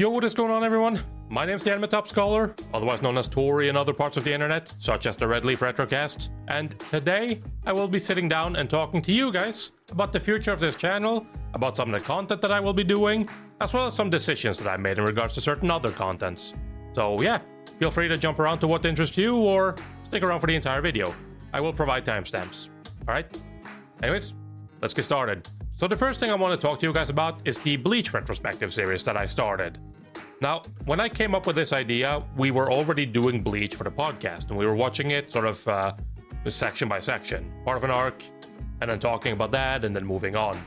Yo, what is going on, everyone? My name's the Anime Top Scholar, otherwise known as Tori in other parts of the internet, such as the Red Leaf Retrocast, and today I will be sitting down and talking to you guys about the future of this channel, about some of the content that I will be doing, as well as some decisions that I made in regards to certain other contents. So yeah, feel free to jump around to what interests you, or stick around for the entire video. I will provide timestamps. Alright? Anyways, let's get started. So the first thing I want to talk to you guys about is the Bleach retrospective series that I started. Now, when I came up with this idea, we were already doing Bleach for the podcast, and we were watching it sort of section by section, part of an arc, and then talking about that, and then moving on.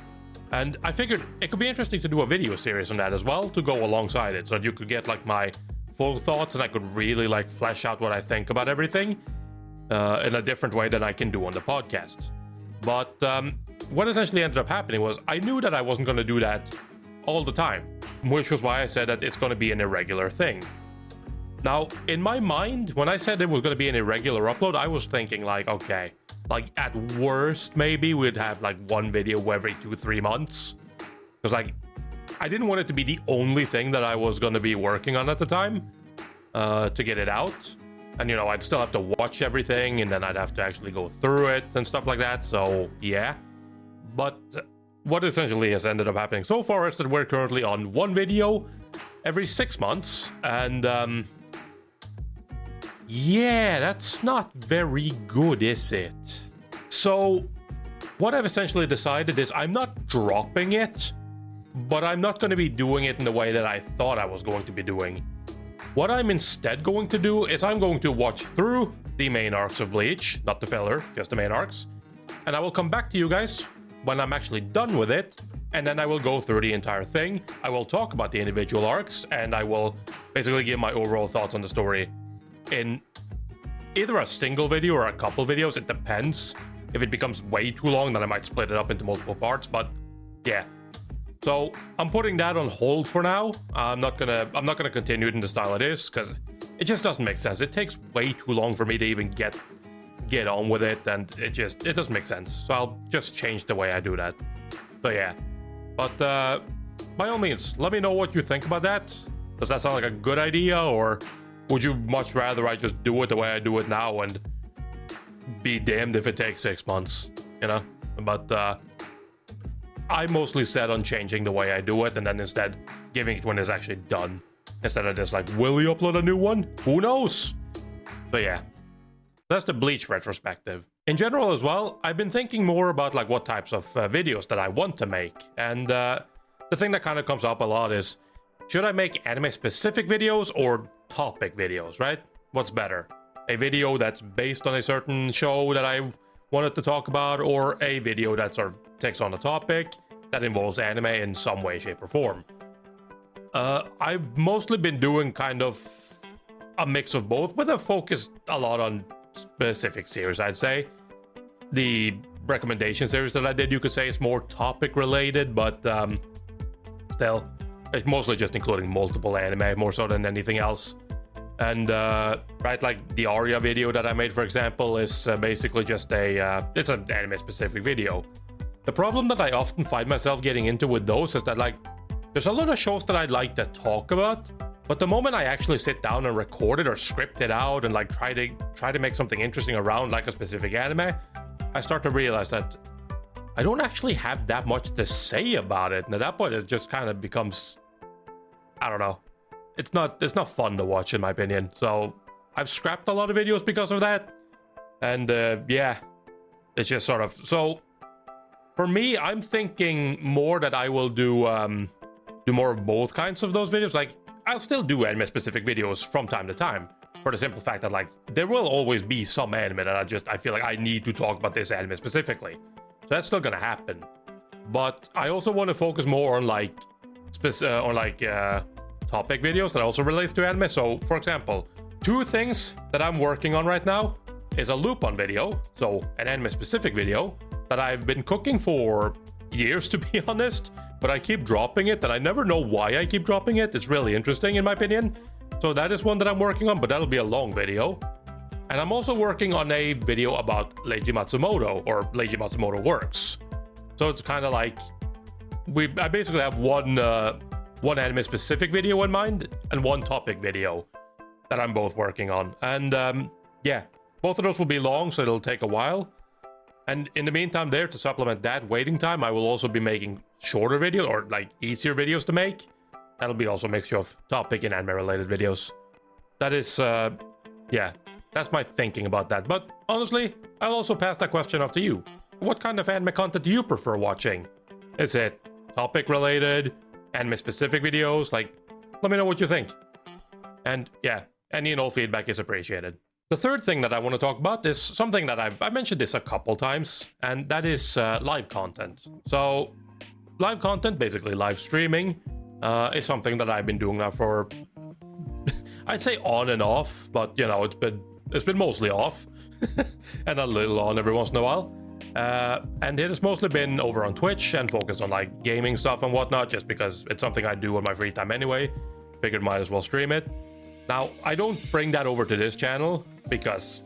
And I figured it could be interesting to do a video series on that as well, to go alongside it, so that you could get like my full thoughts, and I could really like flesh out what I think about everything in a different way than I can do on the podcast. But what essentially ended up happening was I knew that I wasn't going to do that all the time, which was why I said that it's going to be an irregular thing. Now, in my mind, when I said it was going to be an irregular upload, I was thinking like, okay, like at worst, maybe we'd have like one video every 2-3 months. Because like, I didn't want it to be the only thing that I was going to be working on at the time to get it out. And, you know, I'd still have to watch everything, and then I'd have to actually go through it and stuff like that. So, yeah. But what essentially has ended up happening so far is that we're currently on one video every 6 months. And, yeah, that's not very good, is it? So, what I've essentially decided is I'm not dropping it, but I'm not going to be doing it in the way that I thought I was going to be doing. What I'm instead going to do is I'm going to watch through the main arcs of Bleach, not the filler, just the main arcs, and I will come back to you guys when I'm actually done with it, and then I will go through the entire thing. I will talk about the individual arcs, and I will basically give my overall thoughts on the story in either a single video or a couple videos. It depends. If it becomes way too long, then I might split it up into multiple parts, but yeah. So I'm putting that on hold for now. I'm not gonna continue it in the style it is, because it just doesn't make sense. It takes way too long for me to even get on with it, and it doesn't make sense. So I'll just change the way I do that. So yeah. But by all means, let me know what you think about that. Does that sound like a good idea, or would you much rather I just do it the way I do it now and be damned if it takes 6 months, you know? But I mostly set on changing the way I do it, and then instead giving it when it's actually done, instead of just like, will he upload a new one? Who knows? So yeah, that's the Bleach retrospective. In general as well, I've been thinking more about like what types of videos that I want to make, and the thing that kind of comes up a lot is, should I make anime specific videos or topic videos, right? What's better? A video that's based on a certain show that I wanted to talk about, or a video that sort of takes on a topic that involves anime in some way, shape, or form. I've mostly been doing kind of a mix of both, but I've focused a lot on specific series, I'd say. The recommendation series that I did, you could say, is more topic related, but still, it's mostly just including multiple anime, more so than anything else. And right, like the Arya video that I made, for example, is basically just it's an anime specific video. The problem that I often find myself getting into with those is that like, there's a lot of shows that I'd like to talk about, but the moment I actually sit down and record it or script it out and like try to make something interesting around like a specific anime, I start to realize that I don't actually have that much to say about it. And at that point, it just kind of becomes, I don't know. It's not fun to watch, in my opinion. So I've scrapped a lot of videos because of that. And yeah, it's just sort of, so for me, I'm thinking more that I will do more of both kinds of those videos. Like, I'll still do anime specific videos from time to time, for the simple fact that like there will always be some anime that I feel like I need to talk about this anime specifically. So that's still gonna happen. But I also want to focus more on like topic videos that also relates to anime. So for example, 2 things that I'm working on right now is a loop-on video, so an anime specific video that I've been cooking for years, to be honest, but I keep dropping it, and I never know why I keep dropping it. It's really interesting, in my opinion. So that is one that I'm working on, but that'll be a long video. And I'm also working on a video about Leiji Matsumoto, or Leiji Matsumoto Works. So it's kind of like, I basically have one one anime specific video in mind and one topic video that I'm both working on. And yeah, both of those will be long, so it'll take a while. And in the meantime there, to supplement that waiting time, I will also be making shorter videos, or like easier videos to make. That'll be also a mixture of topic and anime related videos. That is, yeah, that's my thinking about that. But honestly, I'll also pass that question off to you. What kind of anime content do you prefer watching? Is it topic related, anime specific videos? Like, let me know what you think. And yeah, any and all feedback is appreciated. The third thing that I want to talk about is something that I've mentioned this a couple times, and that is live content. So live content, basically live streaming, is something that I've been doing now for I'd say on and off, but you know, it's been mostly off and a little on every once in a while. And it has mostly been over on Twitch and focused on like gaming stuff and whatnot, just because it's something I do on my free time anyway. Figured might as well stream it. Now, I don't bring that over to this channel because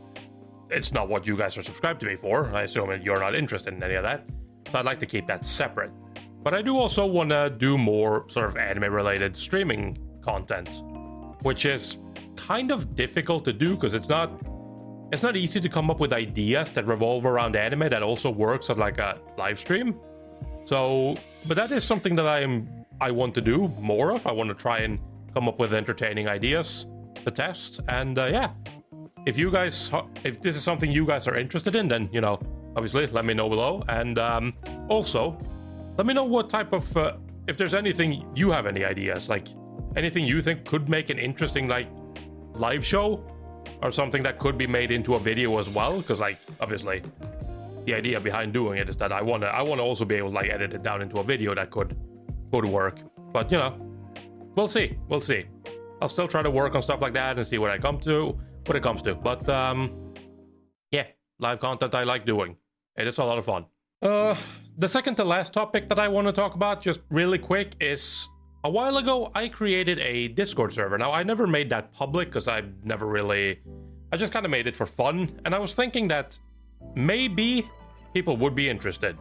it's not what you guys are subscribed to me for. I assume that you're not interested in any of that. So I'd like to keep that separate. But I do also want to do more sort of anime-related streaming content, which is kind of difficult to do because it's not easy to come up with ideas that revolve around anime that also works on like a live stream. So, but that is something that I want to do more of. I want to try and come up with entertaining ideas to test. And yeah, if this is something you guys are interested in, then, you know, obviously let me know below. And also, let me know what type of, if there's anything, you have any ideas, like anything you think could make an interesting like live show or something that could be made into a video as well. Because like, obviously, the idea behind doing it is that I want to also be able to like edit it down into a video that could work. But you know, we'll see. I'll still try to work on stuff like that and see what it comes to. But yeah, live content I like doing. It is a lot of fun. The second to last topic that I want to talk about, just really quick, is a while ago I created a Discord server. Now I never made that public because I just kind of made it for fun, and I was thinking that maybe people would be interested,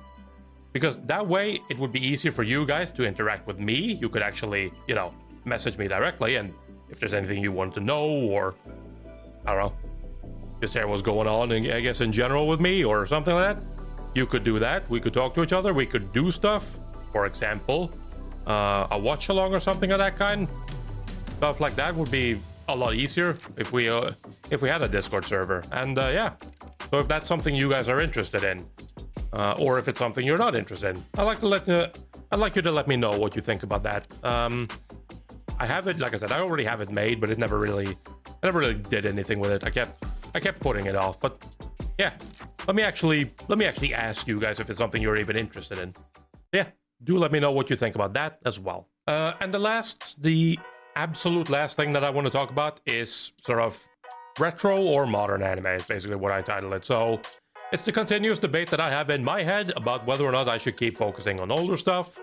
because that way it would be easier for you guys to interact with me. You could actually, you know, message me directly, and if there's anything you want to know, or I don't know, just hear what's going on, and I guess in general with me or something like that, you could do that. We could talk to each other. We could do stuff. For example, a watch along or something of that kind. Stuff like that would be a lot easier if we had a Discord server. And yeah, so if that's something you guys are interested in, or if it's something you're not interested in, I'd like you to let me know what you think about that. I have it, like I said, I already have it made, but I never really did anything with it. I kept putting it off. But yeah, let me actually ask you guys if it's something you're even interested in. Yeah, do let me know what you think about that as well. And the absolute last thing that I want to talk about is sort of retro or modern anime, is basically what I title it. So it's the continuous debate that I have in my head about whether or not I should keep focusing on older stuff,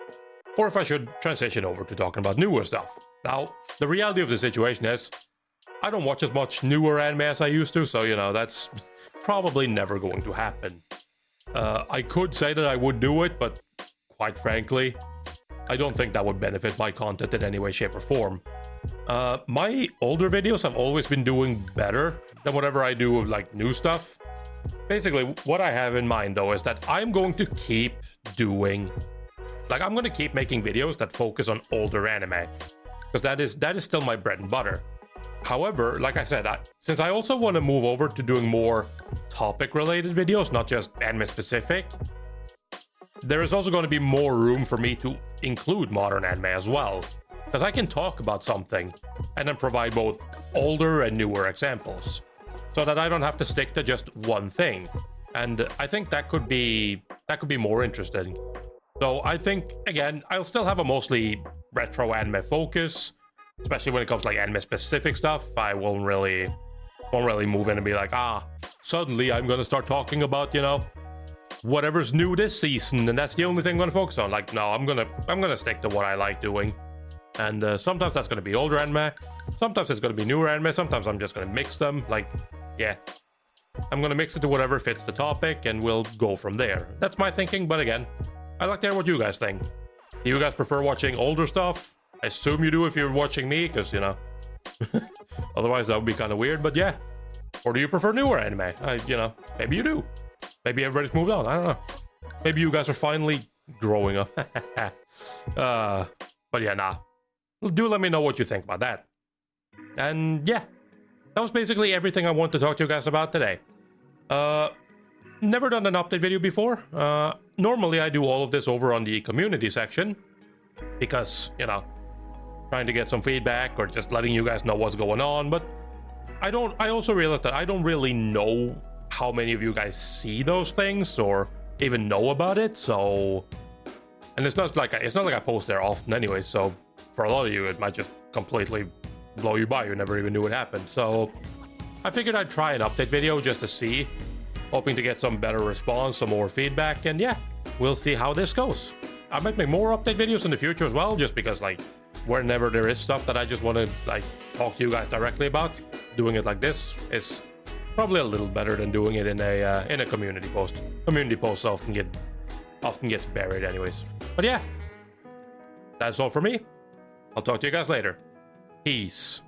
or if I should transition over to talking about newer stuff. Now, the reality of the situation is, I don't watch as much newer anime as I used to, so, you know, that's probably never going to happen. I could say that I would do it, but quite frankly, I don't think that would benefit my content in any way, shape, or form. My older videos have always been doing better than whatever I do with, like, new stuff. Basically, what I have in mind, though, is that I'm going to keep doing... Like, I'm going to keep making videos that focus on older anime, because that is still my bread and butter. However, like I said, since I also want to move over to doing more topic-related videos, not just anime-specific, there is also going to be more room for me to include modern anime as well. Because I can talk about something and then provide both older and newer examples, so that I don't have to stick to just one thing. And I think that could be more interesting. So I think, again, I'll still have a mostly retro anime focus, especially when it comes to like anime-specific stuff. I won't really move in and be like, suddenly I'm gonna start talking about, you know, whatever's new this season, and that's the only thing I'm gonna focus on. Like, no, I'm gonna stick to what I like doing. And sometimes that's gonna be older anime, sometimes it's gonna be newer anime, sometimes I'm just gonna mix them. Like, yeah, I'm gonna mix it to whatever fits the topic, and we'll go from there. That's my thinking, but again, I'd like to hear what you guys think. Do you guys prefer watching older stuff, I assume you do if you're watching me, because, you know, otherwise that would be kind of weird, but yeah. Or do you prefer newer anime? You know, maybe you do. Maybe everybody's moved on, I don't know. Maybe you guys are finally growing up. But yeah, nah. Do let me know what you think about that. And yeah, that was basically everything I want to talk to you guys about today. Never done an update video before. Normally I do all of this over on the community section, because, you know, trying to get some feedback or just letting you guys know what's going on. But I also realized that I don't really know how many of you guys see those things or even know about it. So, and it's not like I post there often anyway, so for a lot of you it might just completely blow you by. You never even knew it happened. So I figured I'd try an update video just to see, hoping to get some better response, some more feedback, and yeah, we'll see how this goes. I might make more update videos in the future as well, just because, like, whenever there is stuff that I just want to, like, talk to you guys directly about, doing it like this is probably a little better than doing it in a community post. Community posts often gets buried anyways. But yeah, that's all for me. I'll talk to you guys later. Peace.